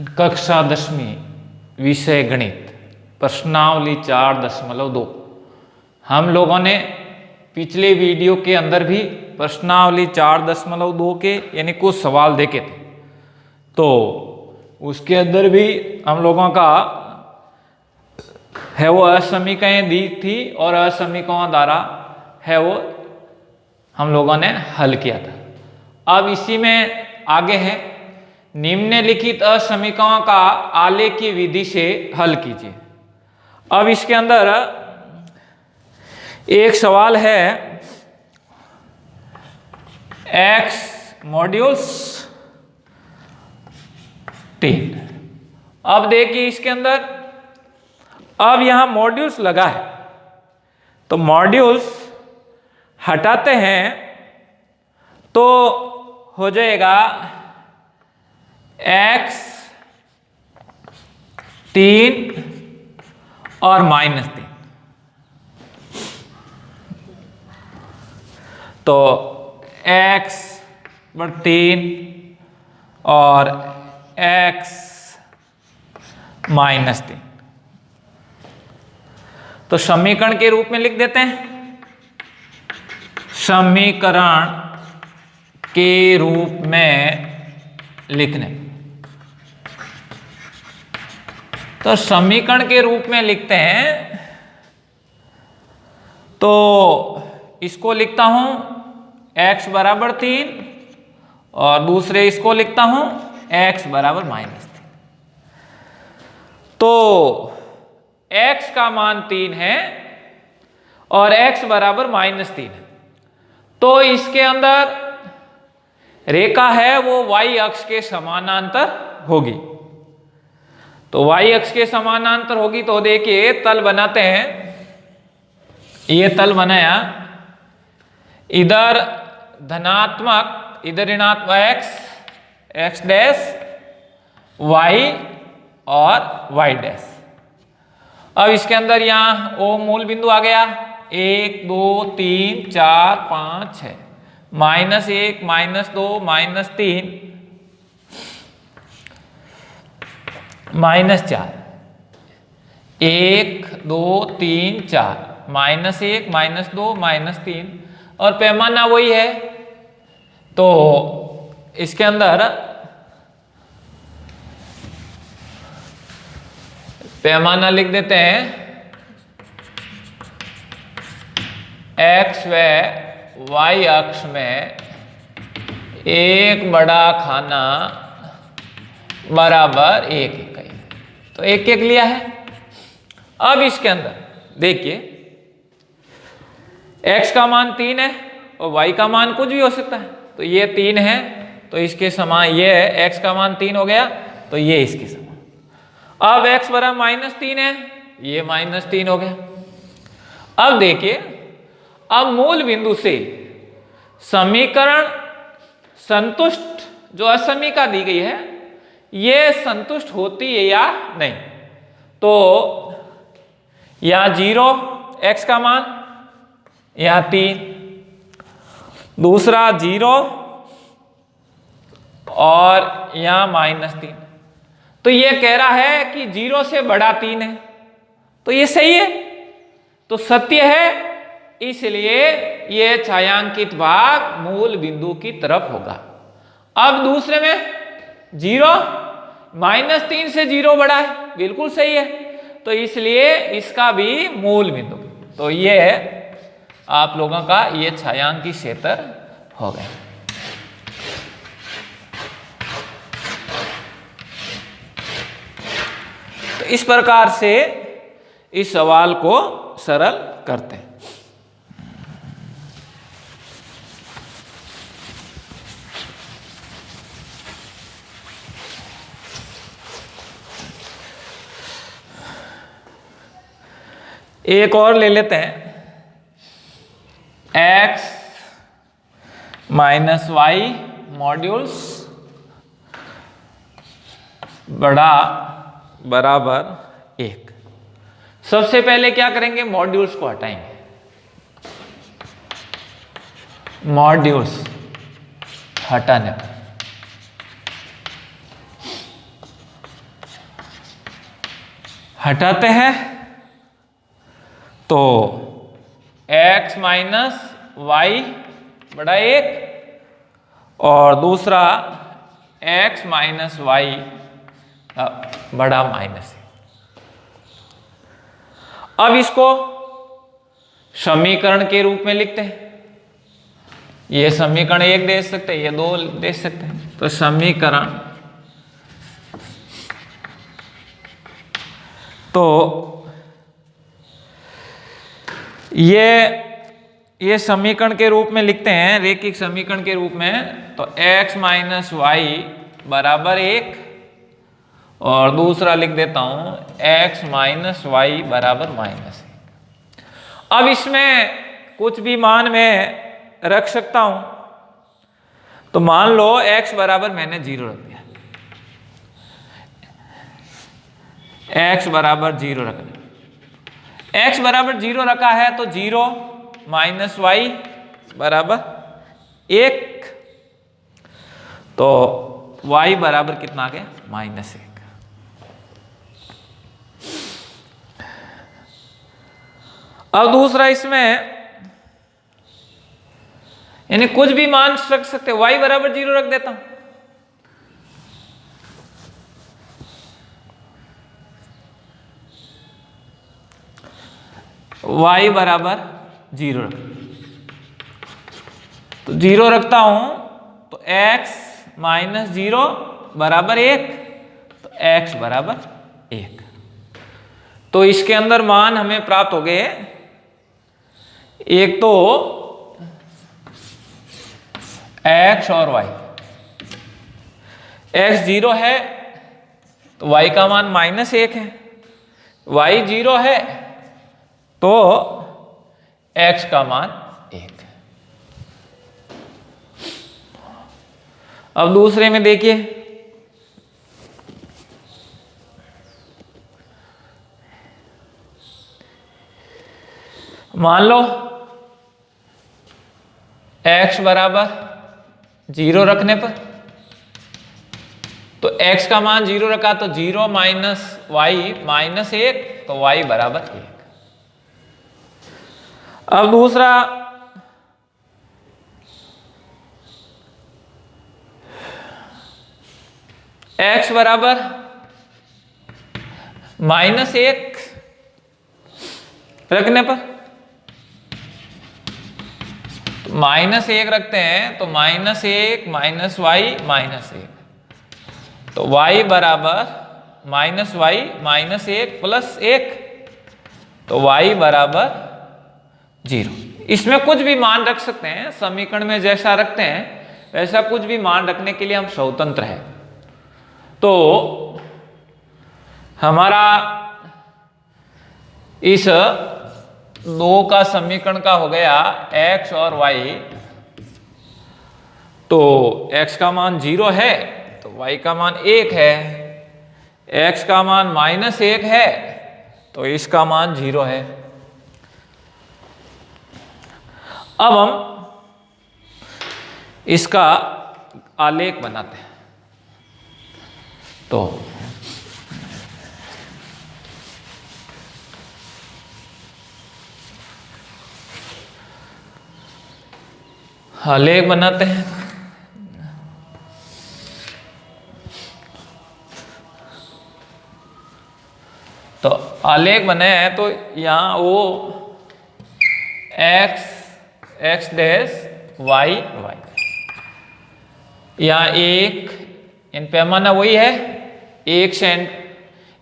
कक्षा 10वीं विषय गणित प्रश्नावली 4.2। हम लोगों ने पिछले वीडियो के अंदर भी प्रश्नावली 4.2 के यानी कुछ सवाल देखे थे, तो उसके अंदर भी हम लोगों का है वो असमीकरण दी थी और असमीकरण द्वारा है वो हम लोगों ने हल किया था। अब इसी में आगे है, निम्नलिखित असमीकरण का आलेखीय विधि से हल कीजिए। अब इसके अंदर एक सवाल है x मॉड्यूल्स 3। अब देखिए इसके अंदर अब यहां मॉड्यूल्स लगा है, तो मॉड्यूल्स हटाते हैं तो हो जाएगा x 3 और -3। तो x 3 और x -3 तो समीकरण के रूप में लिख देते हैं। समीकरण के रूप में लिखने, तो समीकरण के रूप में लिखते हैं तो इसको लिखता हूं x बराबर 3 और दूसरे इसको लिखता हूं x बराबर -3। तो x का मान 3 है और x बराबर -3 है, तो इसके अंदर रेखा है वो y अक्ष के समानांतर होगी। तो y अक्ष के समानांतर होगी तो देखिए तल बनाते हैं। ये तल बनाया, इधर धनात्मक इधर ऋणात्मक x डैश y और y डैश। अब इसके अंदर यहां ओ मूल बिंदु आ गया, 1 2 3 4 5 6 -1 -2 -3 -4 1 2 3 4 -1 -2 -3 और पैमाना वही है। तो इसके अंदर पैमाना लिख देते हैं, x व y अक्ष में एक बड़ा खाना बराबर 1 इकाई। तो 1 लिया है। अब इसके अंदर देखिए x का मान 3 है और y का मान कुछ भी हो सकता है। तो ये 3 है तो इसके समान ये है, x का मान 3 हो गया तो ये इसके समान। अब x बराबर -3 है, ये -3 हो गया। अब देखिए, अब मूल बिंदु से समीकरण संतुष्ट जो असमीका दी गई है ये संतुष्ट होती है या नहीं। तो यहां 0 x का मान, यहां 3, दूसरा 0 और यहां -3। तो ये कह रहा है कि 0 से बड़ा 3 है, तो ये सही है, तो सत्य है। इसलिए ये छायांकित भाग मूल बिंदु की तरफ होगा। अब दूसरे में 0 -3 से 0 बड़ा है, बिल्कुल सही है, तो इसलिए इसका भी मूल बिंदु। तो ये आप लोगों का ये छायांकित क्षेत्र हो गया। तो इस प्रकार से इस सवाल को सरल करते हैं। एक और ले लेते हैं, x - y मॉड्यूल्स बड़ा बराबर 1। सबसे पहले क्या करेंगे, मॉड्यूल्स को हटाएंगे। मॉड्यूल्स हटाने पर हटाते हैं तो x माइनस वाई बड़ा 1 और दूसरा x माइनस वाई बड़ा -1। अब इसको समीकरण के रूप में लिखते हैं। ये समीकरण 1 दे सकते हैं, ये 2 दे सकते हैं। तो समीकरण तो ये समीकरण के रूप में लिखते हैं, रेखिक समीकरण के रूप में। तो x माइनस वाई बराबर 1 और दूसरा लिख देता हूं x माइनस वाई बराबर -1। अब इसमें कुछ भी मान मैं रख सकता हूं। तो मान लो x बराबर मैंने 0 रख दिया, x बराबर 0 रख दिया। x बराबर 0 रखा है तो 0 माइनस वाई बराबर 1, तो y बराबर कितना आ गया -1। अब दूसरा इसमें यानी कुछ भी मान रख सकते, y बराबर 0 रख देता हूं। y बराबर 0 रख, तो 0 रखता हूं तो x माइनस 0 बराबर 1, तो x बराबर 1। तो इसके अंदर मान हमें प्राप्त हो गए। एक तो x और y, x 0 है तो y का मान -1 है, y 0 है तो x का मान 1। अब दूसरे में देखिए, मान लो x बराबर 0 रखने पर, तो x का मान 0 रखा तो 0 माइनस वाई -1, तो y बराबर 1। अब दूसरा x बराबर -1 रखने पर, -1 रखते हैं तो -1 माइनस वाई -1, तो y बराबर -y -1 प्लस 1, तो y बराबर 0। इसमें कुछ भी मान रख सकते हैं, समीकरण में जैसा रखते हैं वैसा कुछ भी मान रखने के लिए हम स्वतंत्र हैं। तो हमारा इस 2 का समीकरण का हो गया x और y। तो x का मान 0 है तो y का मान 1 है, x का मान -1 है तो इसका मान 0 है। अब हम इसका आलेख बनाते हैं। तो आलेख बनाते हैं। तो आलेख बनाया है तो यहाँ वो x डैश y यहाँ 1 इन पैमाना वही है, 1 सेंट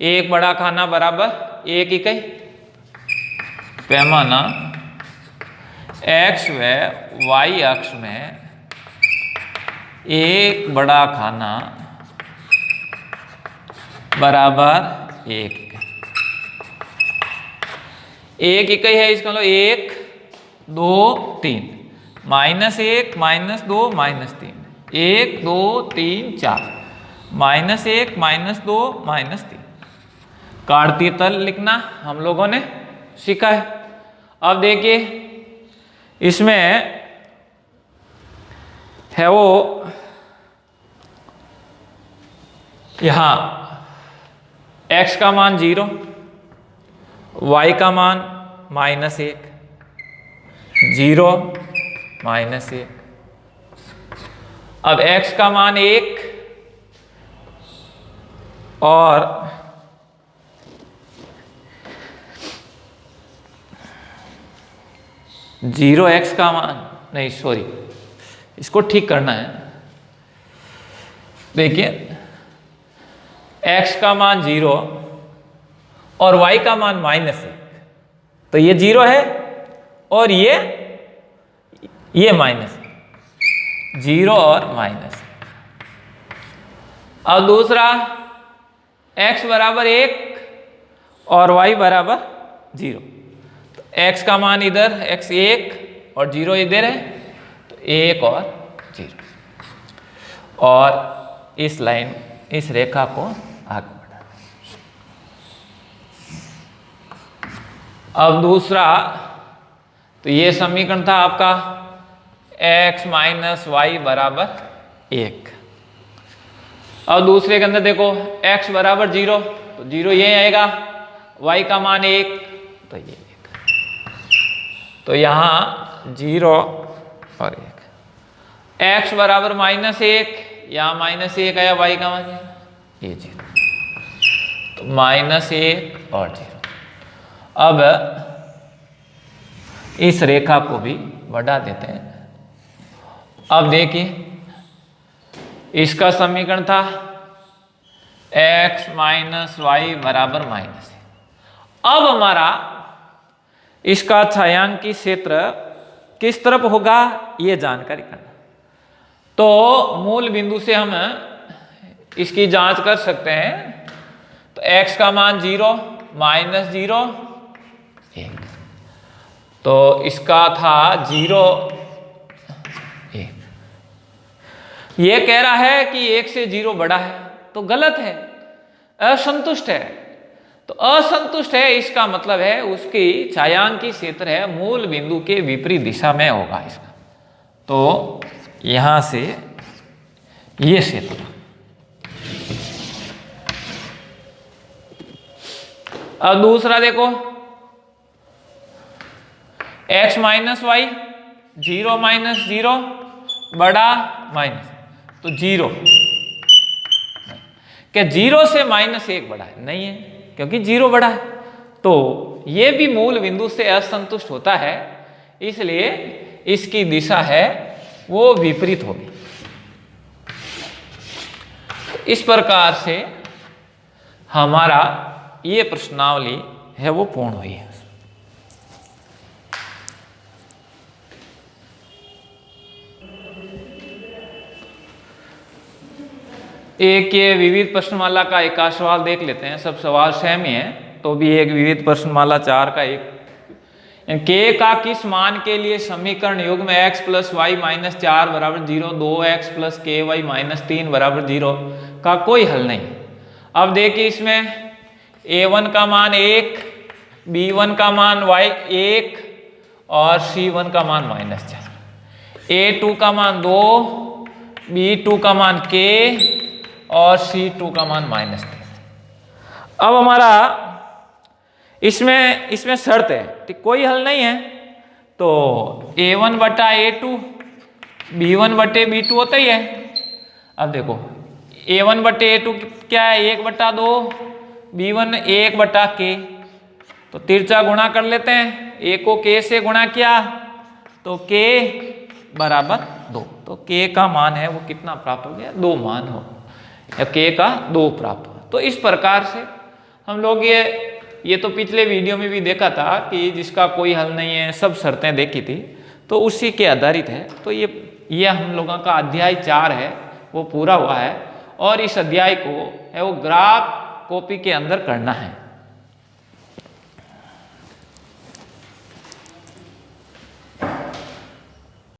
1 बड़ा खाना बराबर 1 इकाई। पैमाना x व y अक्ष में 1 बड़ा खाना बराबर 1 इकाई। 1 इकाई है, इसका मतलब 1 2 3 -1 -2 -3 1 2 3 4 -1 -2 -3। काटती तल लिखना हम लोगों ने सीखा है। अब देखिए इसमें है वो यहां x का मान 0 y का मान -1, 0 -1। अब x का मान 1 और जीरो x का मान, नहीं सॉरी, इसको ठीक करना है। देखिए x का मान 0 और y का मान -1, तो ये 0 है और ये -1, 0 और -1। अब दूसरा x बराबर 1 और y बराबर 0, तो x का मान इधर x 1 और 0 इधर है, तो 1 और 0, और इस लाइन, इस रेखा को आगे बढ़ा। अब दूसरा, तो ये समीकरण था आपका x - y बराबर 1। अब दूसरे के अंदर देखो x बराबर 0, तो 0 ये आएगा, y का मान 1, तो ये 1, तो यहाँ 0 और 1। x बराबर -1, यहाँ -1 आया, y का मान ये 0, तो -1 और 0। अब इस रेखा को भी बढ़ा देते हैं। अब देखिए इसका समीकरण था x - y बराबर -1। अब हमारा इसका छायांकी क्षेत्र किस तरफ होगा ये जानकारी करना। तो मूल बिंदु से हम इसकी जांच कर सकते हैं। तो x का मान 0 -0 1, तो इसका था 0 1। ये कह रहा है कि 1 से 0 बड़ा है, तो गलत है, असंतुष्ट है। तो असंतुष्ट है इसका मतलब है उसकी छायांकी क्षेत्र है मूल बिंदु के विपरीत दिशा में होगा इसका। तो यहां से ये क्षेत्र, अब दूसरा देखो x - y 0 - 0 बड़ा माइनस, तो 0 क्या 0 से -1 बड़ा है? नहीं है, क्योंकि 0 बड़ा है। तो ये भी मूल बिंदु से असंतुष्ट होता है, इसलिए इसकी दिशा है वो विपरीत होगी। इस प्रकार से हमारा ये प्रश्नावली है वो पूर्ण हुई है। एक ये विविध प्रश्नमाला का एक सवाल देख लेते हैं। सब सवाल सेम ही है, तो भी एक विविध प्रश्नमाला 4 का एक, k का किस मान के लिए समीकरण युग्म x + y - 4 बराबर 0, 2x + ky - 3 बराबर 0 का कोई हल नहीं। अब देखिए इसमें a1 का मान 1, b1 का मान y1 और c1 का मान -4, a2 का मान 2, b2 का मान k और c2 का मान -3। अब हमारा इसमें शर्त है कि कोई हल नहीं है, तो a1 बटा a2 b1 बटे b2 होता ही है। अब देखो a1 बटे a2 क्या है, 1 बटा 2, b1 1 बटा k, तो तिरछा गुणा कर लेते हैं। a को k से गुणा किया तो k बराबर 2, तो k का मान है वो कितना प्राप्त हो गया, 2 मान हो, या k का 2 प्राप्त हो। तो इस प्रकार से हम लोग ये तो पिछले वीडियो में भी देखा था कि जिसका कोई हल नहीं है, सब शर्तें देखी थी, तो उसी के आधारित है। तो ये हम लोगों का अध्याय 4 है वो पूरा हुआ है, और इस अध्याय को है वो ग्राफ कॉपी के अंदर करना है।